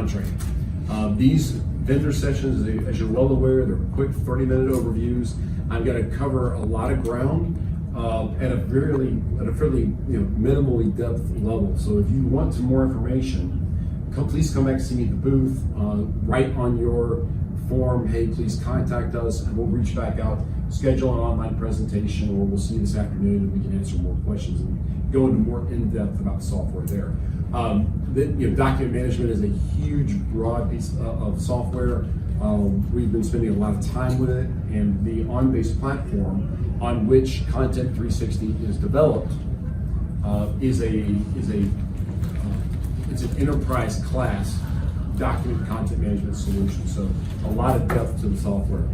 on training. These vendor sessions, as you're well aware, they're quick 30-minute overviews. I'm going to cover a lot of ground at a fairly minimally depth level. So if you want some more information, please come back to see me at the booth. Write on your form, hey, please contact us, and we'll reach back out, schedule an online presentation, or we'll see you this afternoon and we can answer more questions and go into more in-depth about the software there. Document management is a huge, broad piece of software. We've been spending a lot of time with it, and the on-base platform on which Content 360 is developed it's an enterprise class document content management solution. So a lot of depth to the software.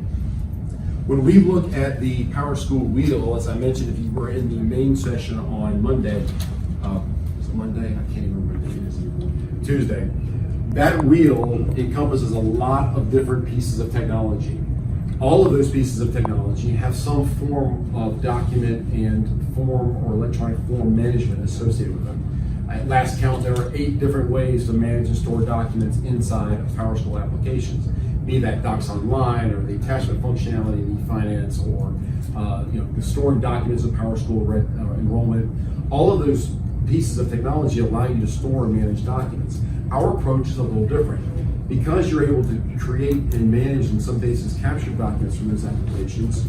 When we look at the PowerSchool wheel, as I mentioned, if you were in the main session on Monday, is it Monday? I can't even remember what it is anymore. Tuesday. That wheel encompasses a lot of different pieces of technology. All of those pieces of technology have some form of document and form or electronic form management associated with them. At last count, there are 8 different ways to manage and store documents inside of PowerSchool applications, be that Docs Online or the attachment functionality in eFinance, or storing documents in PowerSchool enrollment. All of those pieces of technology allow you to store and manage documents. Our approach is a little different. Because you're able to create and manage, in some cases, capture documents from those applications,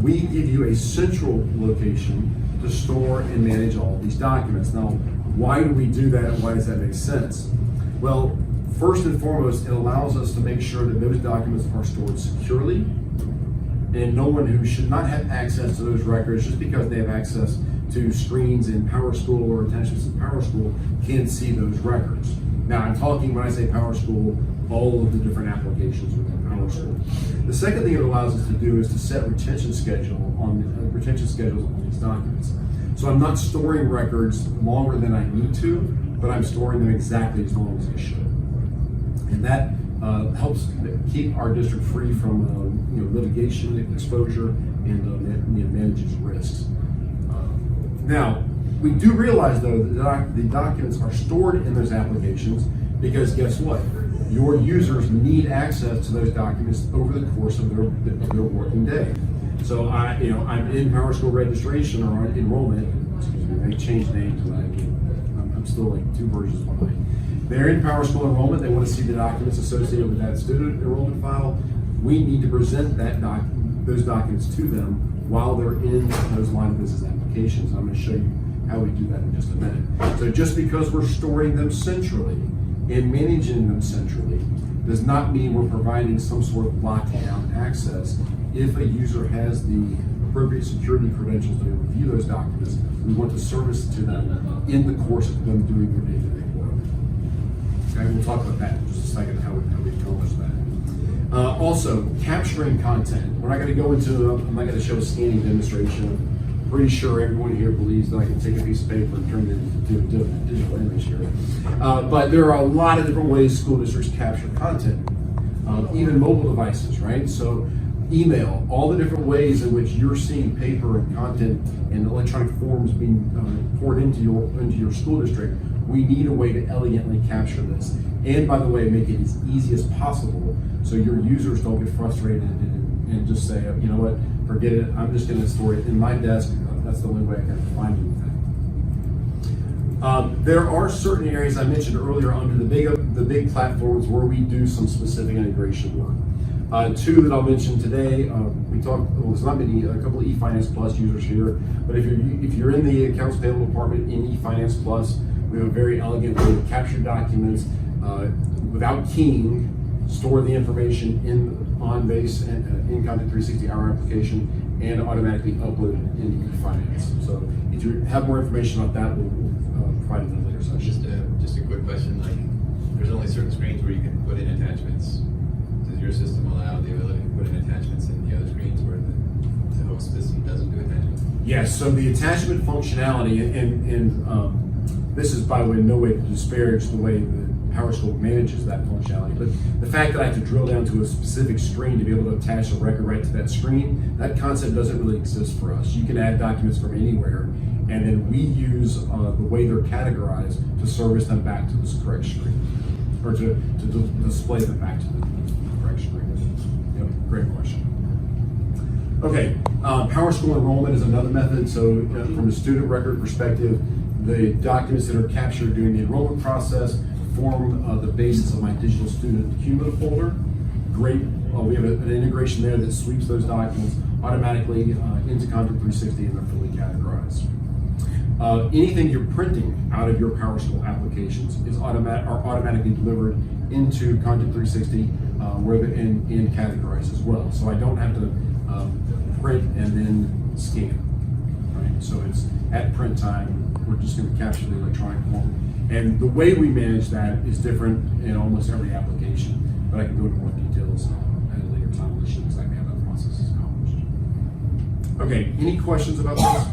we give you a central location to store and manage all of these documents. Now, why do we do that, and why does that make sense? Well, first and foremost, it allows us to make sure that those documents are stored securely, and no one who should not have access to those records just because they have access to screens in PowerSchool or attachments in PowerSchool can see those records. Now, I'm talking, when I say PowerSchool, all of the different applications within PowerSchool. The second thing it allows us to do is to set retention schedules on these documents. So I'm not storing records longer than I need to, but I'm storing them exactly as long as I should. And that helps keep our district free from litigation exposure and manages risks. Now, we do realize, though, that the documents are stored in those applications because guess what? Your users need access to those documents over the course of their working day. So I'm in PowerSchool registration or enrollment. Excuse me, they changed names, and I'm still like 2 versions behind. They're in PowerSchool enrollment. They want to see the documents associated with that student enrollment file. We need to present those documents to them while they're in those line of business applications. I'm going to show you how we do that in just a minute. So just because we're storing them centrally and managing them centrally does not mean we're providing some sort of lockdown access. If a user has the appropriate security credentials to review those documents, we want to service to them in the course of them doing their day-to-day work. Okay, we'll talk about that in just a second, how we accomplish that. Also, capturing content. We're not going to go into, I'm not going to show a scanning demonstration. I'm pretty sure everyone here believes that I can take a piece of paper and turn it into a digital image here. But there are a lot of different ways school districts capture content, even mobile devices, right? So email, all the different ways in which you're seeing paper and content and electronic forms being poured into your school district. We need a way to elegantly capture this. And by the way, make it as easy as possible so your users don't get frustrated and just say, you know what, forget it, I'm just going to store it in my desk. That's the only way I can find anything. There are certain areas I mentioned earlier under the big platforms where we do some specific integration work. 2 that I'll mention today, we talked, well, there's not many, a couple of eFinance Plus users here, but if you're in the accounts payable department in eFinance Plus, we have a very elegant way to capture documents without keying, store the information on base and in Content 360, our application, and automatically upload it into eFinance. So if you have more information about that, we'll provide it in a later session. Just a quick question, like there's only certain screens where you can put in attachments. Does your system allow the ability to put in attachments in the other screens where the host system doesn't do attachments? Yes, so the attachment functionality, and this is, by the way, no way to disparage the way that PowerSchool manages that functionality, but the fact that I have to drill down to a specific screen to be able to attach a record right to that screen, that concept doesn't really exist for us. You can add documents from anywhere, and then we use the way they're categorized to service them back to this correct screen. or to display them back to the correct screen. Yep, great question. Okay, PowerSchool enrollment is another method. So from a student record perspective, the documents that are captured during the enrollment process form the basis of my digital student cumulative folder. Great, we have an integration there that sweeps those documents automatically into Content 360 and they're fully categorized. Anything you're printing out of your PowerSchool applications are automatically delivered into Content 360 and categorized as well. So I don't have to print and then scan. Right? So it's at print time, we're just going to capture the electronic form. And the way we manage that is different in almost every application, but I can go into more details at a later time. Let's show exactly how that process is accomplished. Okay, any questions about this?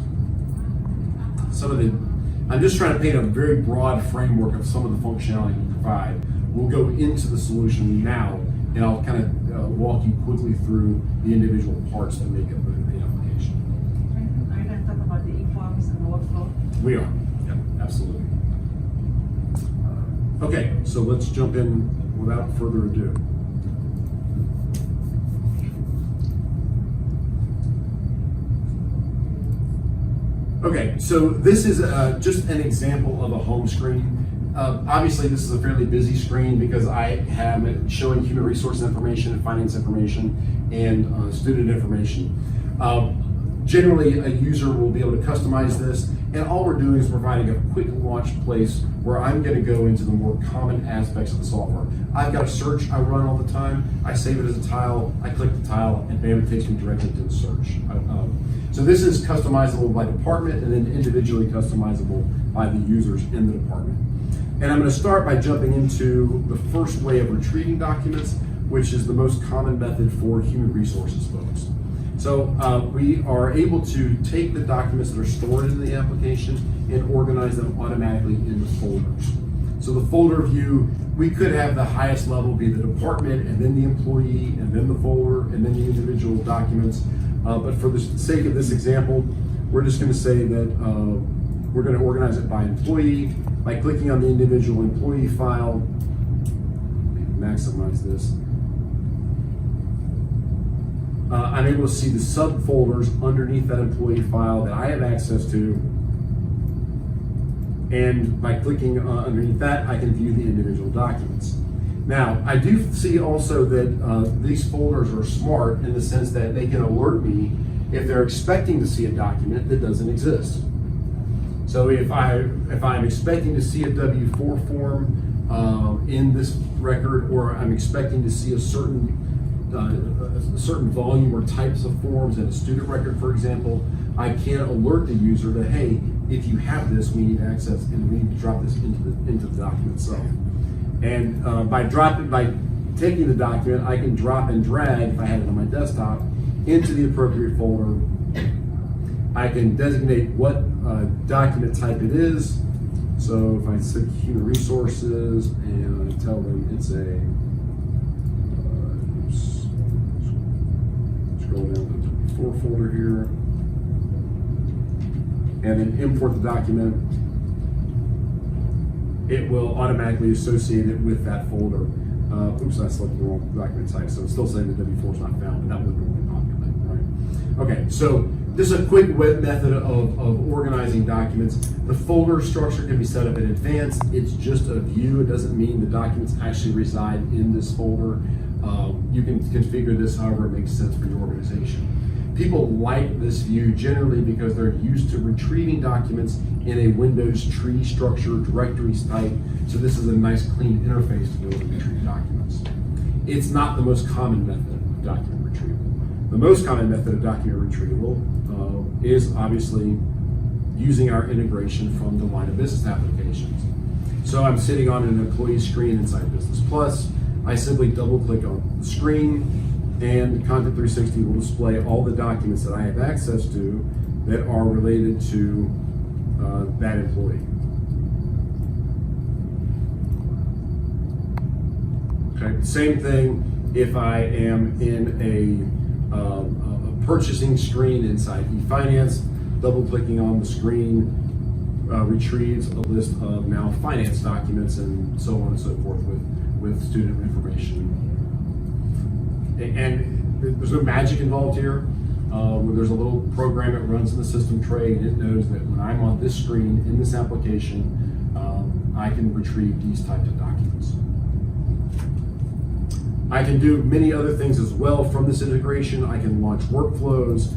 I'm just trying to paint a very broad framework of some of the functionality we provide. We'll go into the solution now, and I'll kind of walk you quickly through the individual parts that make up the application. Are you going to talk about the e-forms and the workflow? We are, yep, absolutely. Okay, so let's jump in without further ado. Okay, so this is just an example of a home screen. Obviously, this is a fairly busy screen because I have it showing human resource information and finance information and student information. Generally, a user will be able to customize this, and all we're doing is providing a quick launch place where I'm going to go into the more common aspects of the software. I've got a search I run all the time. I save it as a tile, I click the tile, and bam, it takes me directly to the search. So this is customizable by department and then individually customizable by the users in the department. And I'm going to start by jumping into the first way of retrieving documents, which is the most common method for human resources folks. So we are able to take the documents that are stored in the application and organize them automatically into folders. So the folder view, we could have the highest level be the department and then the employee and then the folder and then the individual documents. But for the sake of this example, we're just going to say that we're going to organize it by employee by clicking on the individual employee file. Maximize this. I'm able to see the subfolders underneath that employee file that I have access to. And by clicking underneath that, I can view the individual documents. Now, I do see also that these folders are smart in the sense that they can alert me if they're expecting to see a document that doesn't exist. So if I'm expecting to see a W-4 form in this record, or I'm expecting to see a certain volume or types of forms in a student record, for example, I can alert the user that, hey, if you have this, we need access and we need to drop this into the document itself. And by taking the document, I can drop and drag, if I had it on my desktop, into the appropriate folder. I can designate what document type it is. So if I say human resources and I tell them it's a, scroll down to the 4 folder here, and then import the document, it will automatically associate it with that folder. Oops, I selected the wrong document type, so it's still saying the W4 is not found, but that would normally populate, right? Okay, so this is a quick method of organizing documents. The folder structure can be set up in advance. It's just a view. It doesn't mean the documents actually reside in this folder. You can configure this however it makes sense for your organization. People like this view generally because they're used to retrieving documents in a Windows tree structure, directories type. So this is a nice clean interface to be able to retrieve documents. It's not the most common method of document retrieval. The most common method of document retrieval is obviously using our integration from the line of business applications. So I'm sitting on an employee screen inside Business Plus. I simply double click on the screen and Content 360 will display all the documents that I have access to that are related to that employee. Okay, same thing if I am in a purchasing screen inside eFinance, double clicking on the screen retrieves a list of now finance documents and so on and so forth with student information. And there's no magic involved here. There's a little program that runs in the system tray, and it knows that when I'm on this screen in this application, I can retrieve these types of documents. I can do many other things as well from this integration. I can launch workflows,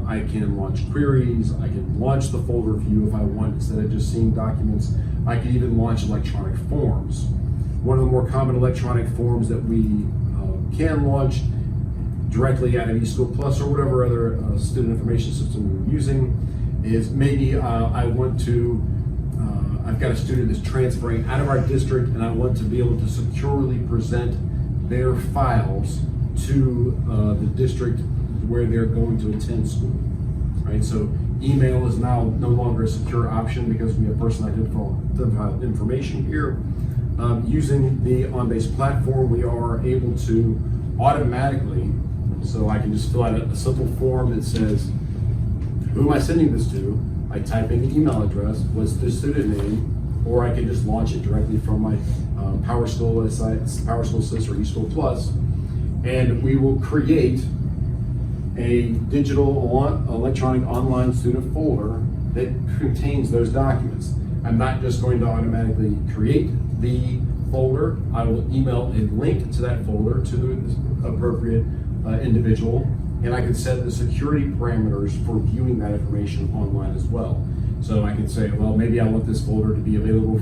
I can launch queries, I can launch the folder view if I want instead of just seeing documents. I can even launch electronic forms. One of the more common electronic forms that we can launch directly out of eSchool Plus or whatever other student information system we're using is maybe I want to, I've got a student that's transferring out of our district and I want to be able to securely present their files to the district where they're going to attend school, right? So email is now no longer a secure option because we have personal identifiable information here. Using the OnBase platform, we are able to automatically, so I can just fill out a simple form that says, who am I sending this to? I type in the email address, what's the student name, or I can just launch it directly from my PowerSchool site, PowerSchool Assist or eSchool Plus, and we will create a digital electronic online student folder that contains those documents. I'm not just going to automatically create the folder. I will email a link to that folder to the appropriate individual, and I can set the security parameters for viewing that information online as well. So I can say, well, maybe I want this folder to be available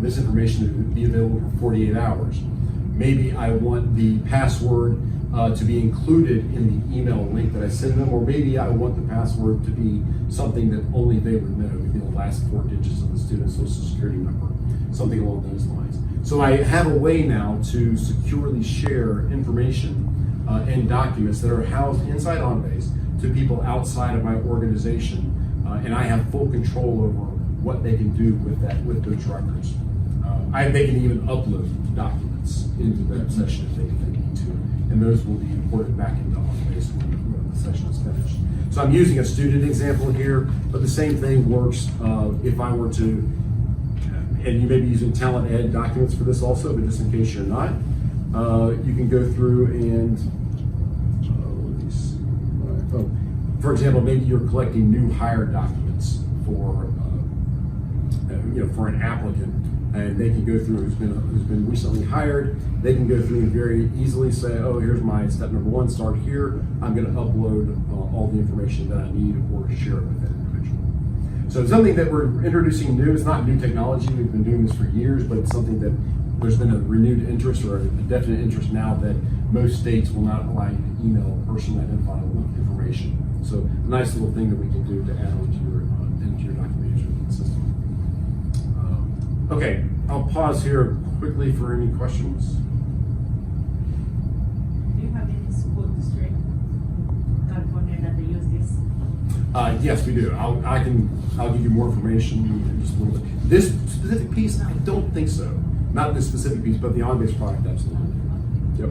this information to be available for 48 hours. Maybe I want the password to be included in the email link that I send them, or maybe I want the password to be something that only they would know, maybe the last 4 digits of the student's social security number, something along those lines. So I have a way now to securely share information and documents that are housed inside OnBase to people outside of my organization, and I have full control over what they can do with those records. They can even upload documents into that session if they need to, and those will be imported back into OnBase when the session is finished. So I'm using a student example here, but the same thing works if I were to, and you may be using Talent Ed documents for this also, but just in case you're not, you can go through and, let me see, for example, maybe you're collecting new hire documents for, for an applicant, and they can go through who's been recently hired. They can go through and very easily say, oh, here's my step number 1, start here. I'm going to upload all the information that I need or share it with that individual. So it's something that we're introducing new. It's not new technology. We've been doing this for years, but it's something that there's been a renewed interest or a definite interest now that most states will not allow you to email personally identifiable information. So a nice little thing that we can do to add onto your documentation system. Okay, I'll pause here quickly for any questions. Do you have any school district in California that they use this? Yes, we do. I'll give you more information in just a little bit. This specific piece, I don't think so. Not this specific piece, but the OnBase product, absolutely. Yep.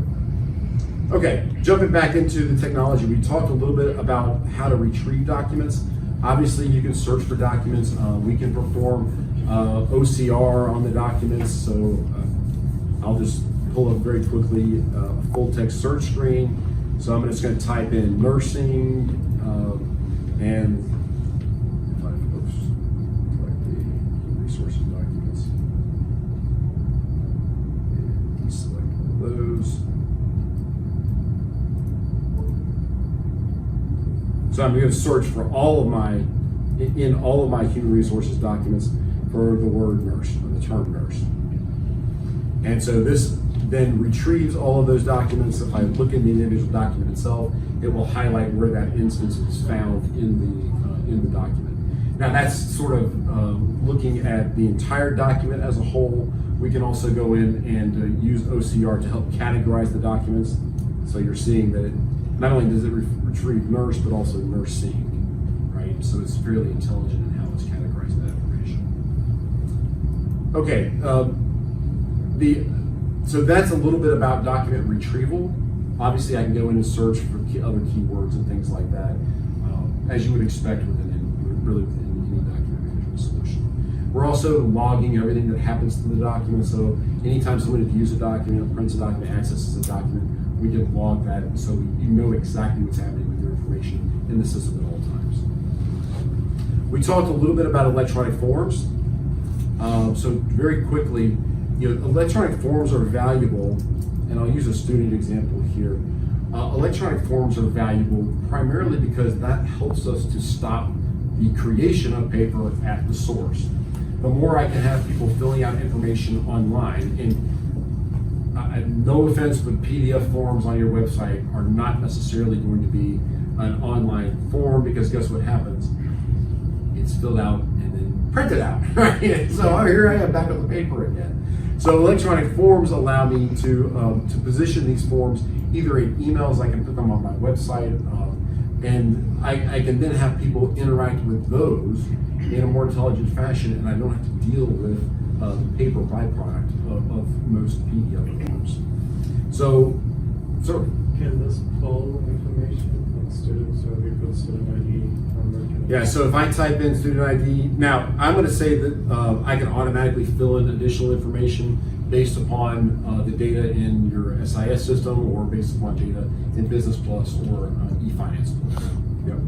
Okay, jumping back into the technology, we talked a little bit about how to retrieve documents. Obviously, you can search for documents. We can perform OCR on the documents. So I'll just pull up very quickly a full text search screen. So I'm just going to type in nursing and if I select the resources documents and deselect those. So I'm going to search for all of my human resources documents for the word nurse, or the term nurse. And so this then retrieves all of those documents. If I look in the individual document itself, it will highlight where that instance is found in the document. Now that's sort of looking at the entire document as a whole. We can also go in and use OCR to help categorize the documents. So you're seeing that not only does it retrieve nurse, but also nursing, right? So it's fairly intelligent in how it's categorizing that information. Okay, so that's a little bit about document retrieval. Obviously, I can go in and search for other keywords and things like that, as you would expect within any document management solution. We're also logging everything that happens to the document. So anytime somebody views a document, prints a document, accesses a document, we can log that so you know exactly what's happening with your information in the system at all times. We talked a little bit about electronic forms. So very quickly, electronic forms are valuable, and I'll use a student example here. Electronic forms are valuable primarily because that helps us to stop the creation of paper at the source. The more I can have people filling out information online, and no offense, but PDF forms on your website are not necessarily going to be an online form, because guess what happens? It's filled out and then printed out, right? So here I am back on the paper again. So electronic forms allow me to position these forms either in emails. I can put them on my website, and I can then have people interact with those in a more intelligent fashion, and I don't have to deal with the paper byproduct of most PDF forms. So can this pull information like students, or if you put student ID number? yeah, so if I type in student ID, now I'm going to say that I can automatically fill in additional information based upon the data in your SIS system, or based upon data in Business Plus or eFinance. Yep.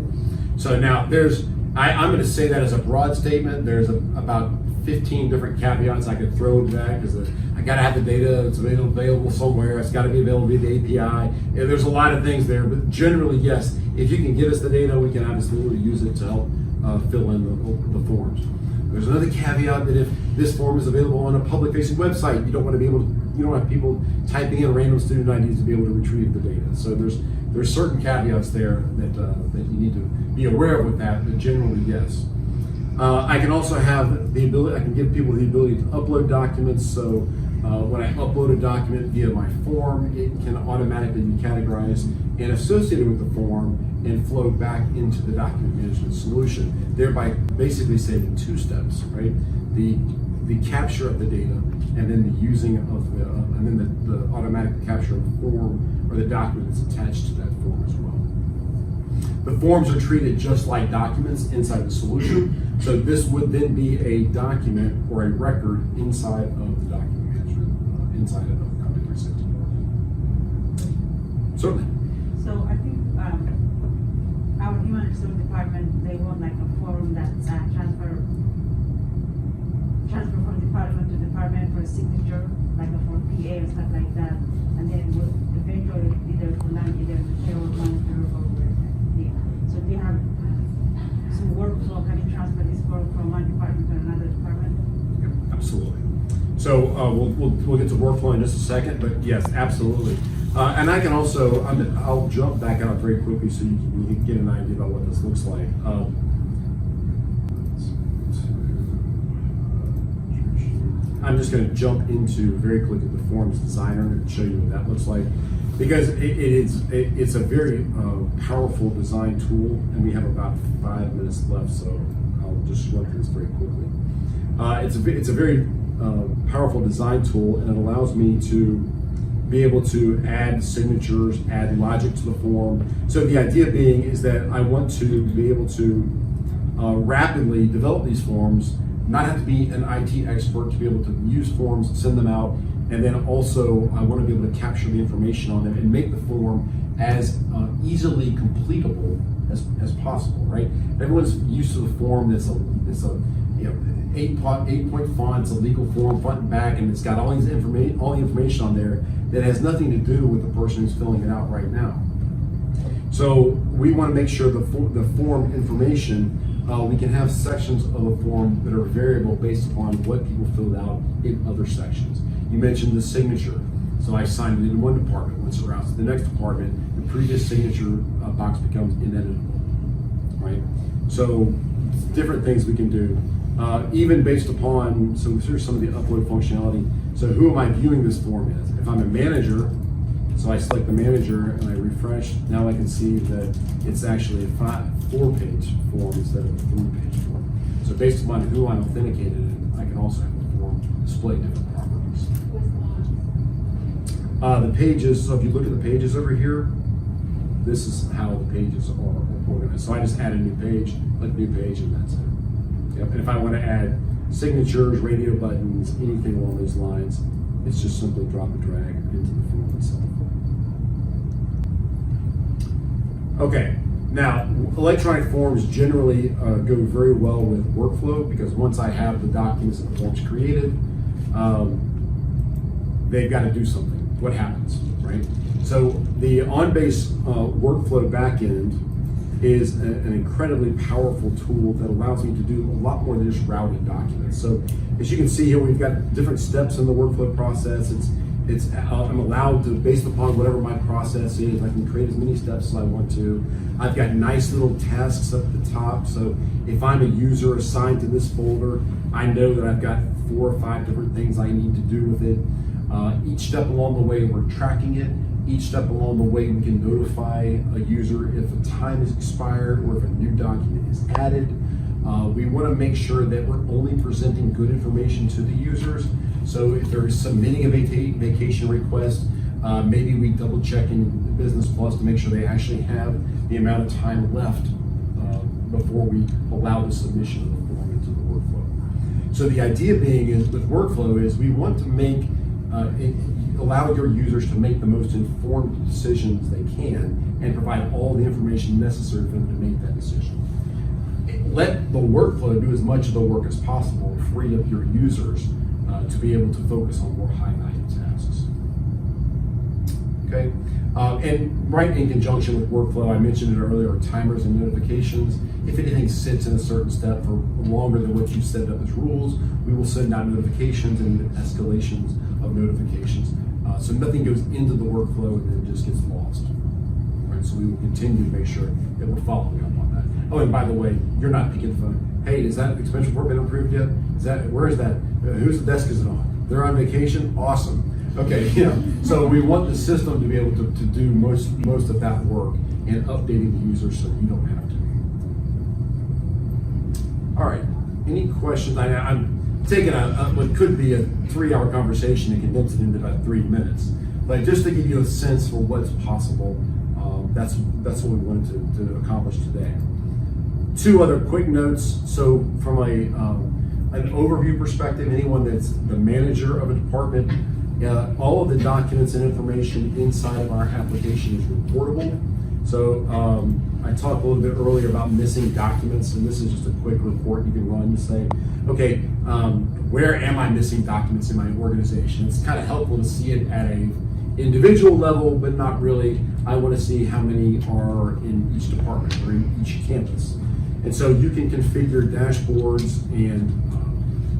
So now I'm going to say that as a broad statement. There's about 15 different caveats I could throw into that, because I got to have the data. It's available somewhere. It's got to be available via the API. And there's a lot of things there, but generally, yes, if you can get us the data, we can absolutely use it to help fill in the forms. There's another caveat that if this form is available on a public-facing website, you don't have people typing in random student IDs to be able to retrieve the data. So there's certain caveats there that you need to be aware of with that, but generally, yes. I can also have the ability, I can give people the ability to upload documents. So when I upload a document via my form, it can automatically be categorized and associated with the form and flow back into the document management solution, thereby basically saving 2 steps, right? The capture of the data, and then the using of and then the automatic capture of the form or the document that's attached to that form as well. The forms are treated just like documents inside the solution, so this would then be a document or a record inside of the document management, inside of the company system. Certainly. So I think our human resource department, they want like a form that's transfer from department to department for a signature, like a form PA or stuff like that, and then would eventually either land either the payroll manager or so we have some workflow. Can you transfer this form from one department to another department? Yep, absolutely. So we'll get to workflow in just a second, but yes, absolutely. And I can also, I'll jump back out very quickly so you can get an idea about what this looks like. I'm just going to jump into very quickly the Forms Designer and show you what that looks like, because it's a very powerful design tool, and we have about 5 minutes left, so I'll just run through this very quickly. It's a very powerful design tool, and it allows me to be able to add signatures, add logic to the form. So the idea being is that I want to be able to rapidly develop these forms, not have to be an IT expert to be able to use forms, send them out, and then also I want to be able to capture the information on them and make the form as easily completable as possible, right? Everyone's used to the form that's a 8-point font, it's a legal form, front and back, and it's got all the information on there that has nothing to do with the person who's filling it out right now. So we want to make sure the form information, we can have sections of a form that are variable based upon what people filled out in other sections. You mentioned the signature. So I signed it in one department. Once it routes to the next department, the previous signature box becomes ineditable, right? So different things we can do. Even based upon, so here's some of the upload functionality. So who am I viewing this form as? If I'm a manager, so I select the manager and I refresh, now I can see that it's actually a 4-page form instead of a 3-page form. So based upon who I'm authenticated in, I can also have the form display different properties. The pages, so if you look at the pages over here, this is how the pages are organized. So I just add a new page, click new page, and that's it. Yep. And if I want to add signatures, radio buttons, anything along those lines. It's just simply drop and drag into the form itself. Okay, now electronic forms generally go very well with workflow because once I have the documents and forms created, they've got to do something. What happens, right? So the on-base workflow backend is an incredibly powerful tool that allows me to do a lot more than just routing documents. So as you can see here, we've got different steps in the workflow process. I'm allowed to, based upon whatever my process is, I can create as many steps as I want to. I've got nice little tasks up at the top. So if I'm a user assigned to this folder, I know that I've got 4 or 5 different things I need to do with it. Each step along the way, we're tracking it. Each step along the way, we can notify a user if a time is expired or if a new document is added. We want to make sure that we're only presenting good information to the users. So if they're submitting a vacation request, maybe we double check in Business Plus to make sure they actually have the amount of time left before we allow the submission of the form into the workflow. So the idea being is with workflow is we want to make allow your users to make the most informed decisions they can and provide all the information necessary for them to make that decision. Let the workflow do as much of the work as possible to free up your users to be able to focus on more high-value tasks. Okay, and right in conjunction with workflow, I mentioned it earlier, timers and notifications. If anything sits in a certain step for longer than what you set up as rules, we will send out notifications and escalations of notifications. So nothing goes into the workflow and then just gets lost. Right? So we will continue to make sure that we're following up on that. Oh, and by the way, you're not picking the phone. Hey, is that expense report been approved yet? Where is that? Whose desk is it on? They're on vacation? Awesome. Okay, so we want the system to be able to do most of that work and updating the user so you don't have to. All right, any questions? I'm taking what could be a 3-hour conversation and condense it into about 3 minutes. But just to give you a sense for what's possible, that's what we wanted to accomplish today. 2 other quick notes. So from an overview perspective, anyone that's the manager of a department, all of the documents and information inside of our application is reportable. So I talked a little bit earlier about missing documents, and this is just a quick report you can run to say, okay, where am I missing documents in my organization? It's kind of helpful to see it at a individual level, but not really. I want to see how many are in each department or in each campus. And so you can configure dashboards and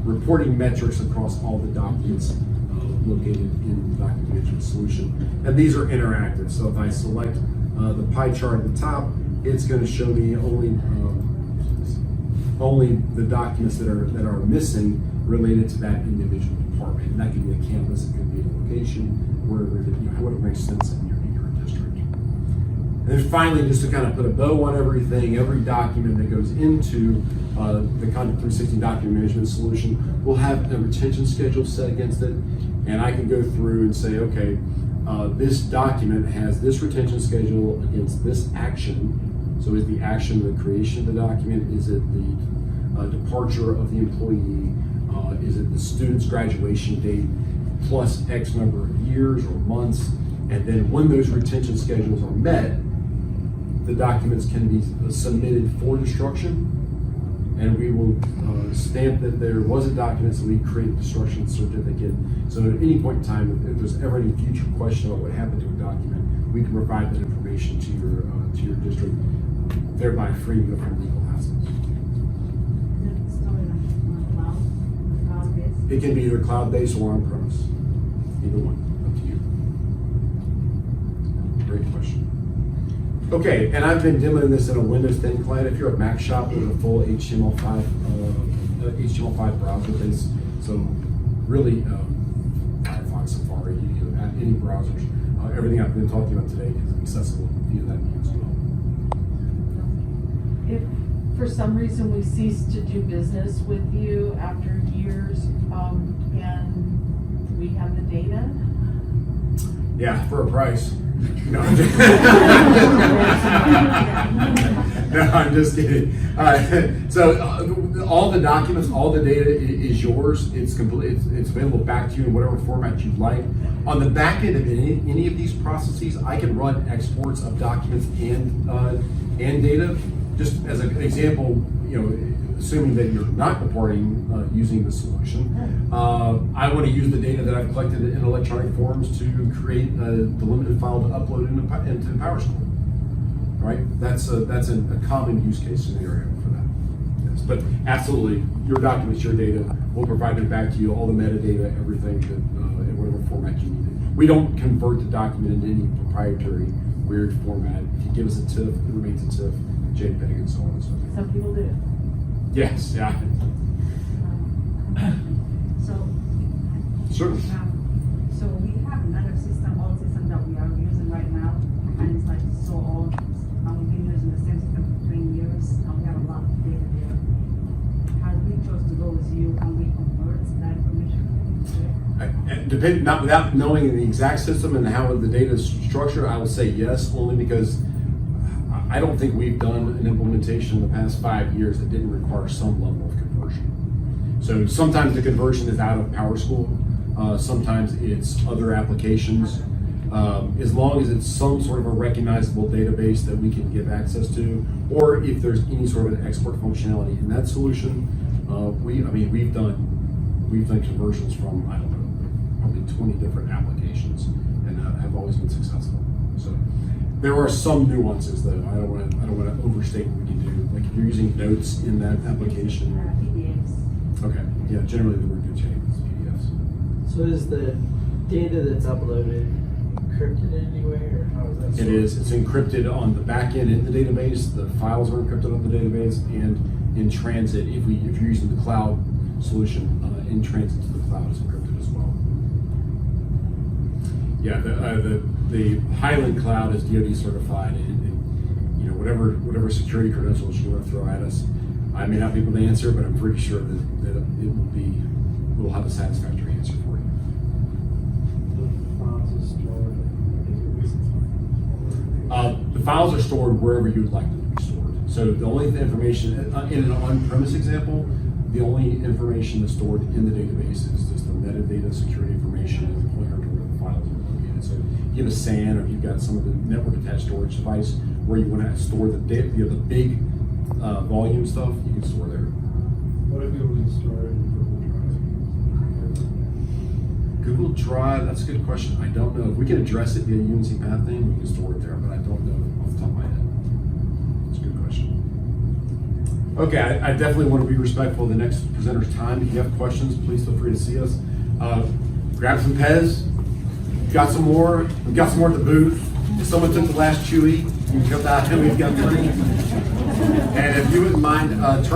reporting metrics across all the documents located in the document management solution. And these are interactive. So if I select the pie chart at the top, it's going to show me only the documents that are missing related to that individual department. And that could be a campus, it could be a location, wherever whatever makes sense in your district. And then finally, just to kind of put a bow on everything, every document that goes into the Content 360 document management solution will have a retention schedule set against it. And I can go through and say, okay, this document has this retention schedule against this action. So is the action the creation of the document? Is it the departure of the employee? Is it the student's graduation date plus X number of years or months? And then when those retention schedules are met, the documents can be submitted for destruction. And we will stamp that there was a document, so we create a destruction certificate. So at any point in time, if there's ever any future question about what happened to a document, we can provide that information to your district, thereby freeing you from legal hassles. It can be either cloud-based or on-premise. Either one, up to you. Great question. Okay, and I've been demoing this in a Windows 10 client. If you're a Mac shop with a full HTML5 browser base, so really Firefox, Safari, any browsers, everything I've been talking about today is accessible via that means as well. If for some reason we cease to do business with you after years, and we have the data? Yeah, for a price. No, I'm just kidding. So all the documents, all the data is yours. It's complete. It's available back to you in whatever format you'd like. On the back end of any of these processes, I can run exports of documents and data. Just as an example, assuming that you're not departing using the solution, I want to use the data that I've collected in electronic forms to create the limited file to upload into PowerSchool. Right? That's a common use case scenario for that. Yes, but absolutely, your documents, your data, we'll provide it back to you, all the metadata, everything that in whatever format you need it. We don't convert the document into any proprietary weird format. If you give us a TIFF, it remains a TIFF, JPEG, and so on and so forth. Some people do. Yes, yeah. So. Certainly. So we have another system, old system that we are using right now, and it's like so old. We've been using the same system for 20 years, and we have a lot of data there. How we chose to go with you, and we convert that information? Not without knowing the exact system and how the data is structured, I would say yes, only because I don't think we've done an implementation in the past 5 years that didn't require some level of conversion. So sometimes the conversion is out of PowerSchool, sometimes it's other applications. As long as it's some sort of a recognizable database that we can give access to, or if there's any sort of an export functionality in that solution, we've done conversions from, I don't know, probably 20 different applications, and have always been successful. So there are some nuances though. I don't want to overstate what we can do. Like if you're using notes in that application. PDFs. Okay. Yeah. Generally, we're in good shape with PDFs. So is the data that's uploaded encrypted in any way, or how is that It stored? is. It's encrypted on the back end in the database. The files are encrypted on the database, and in transit, if you're using the cloud solution, in transit to the cloud is encrypted as well. Yeah, the Highland Cloud is DoD certified, and whatever security credentials you want to throw at us, I may not be able to answer, but I'm pretty sure that we'll have a satisfactory answer for you. The files are stored wherever you'd like them to be stored. So the only information, in an on-premise example, the only information that's stored in the database is just the metadata security information and the pointer to where the files are located. So if you have a SAN, or if you've got some of the network attached storage device where you want to store the big volume stuff, you can store there. What if you were to store it in Google Drive, that's a good question. I don't know. If we can address it via UNC Path name, we can store it there, but I don't know off the top of my head. That's a good question. Okay, I definitely want to be respectful of the next presenter's time. If you have questions, please feel free to see us. Grab some Pez. We've got some more. We've got some more at the booth. If someone took the last Chewy, you can come out and we've got plenty. And if you wouldn't mind turning